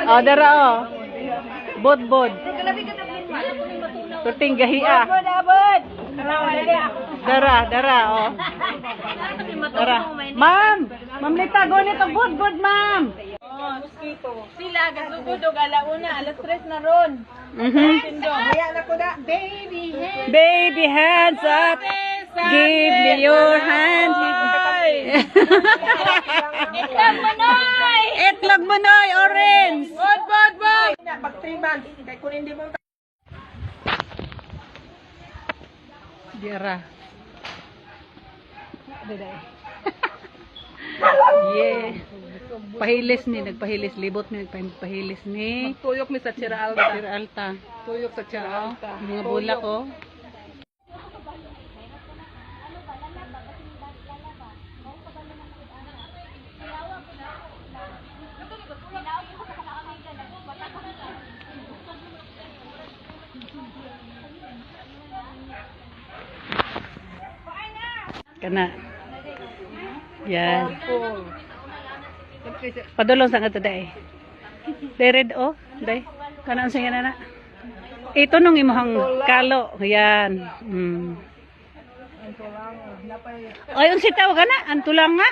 Oh, dara oh. Bod. Tuting gahia. Dara oh. Dara. Ma'am, Lita, go nito bod, ma'am. Sila gasugod og alauna, alas 3 na ron. Baby hands up. Give me your hand. Itlog manoy, orange. Bod. Pag 3 months, kay kung hindi mo Dira. Yeah. Nagpahilis libot ni nagpahilis ni. Tuyok mi sa Tira Alta. Tira Alta. Tuyok sa Tira Alta. Mga bulak oh. Kana. Yan. Padulong sa nga today. Red oh, day. Kana unsa nga na? Ito nung imong kalo. Yan. Ay unsi taw kana? Antulang nga.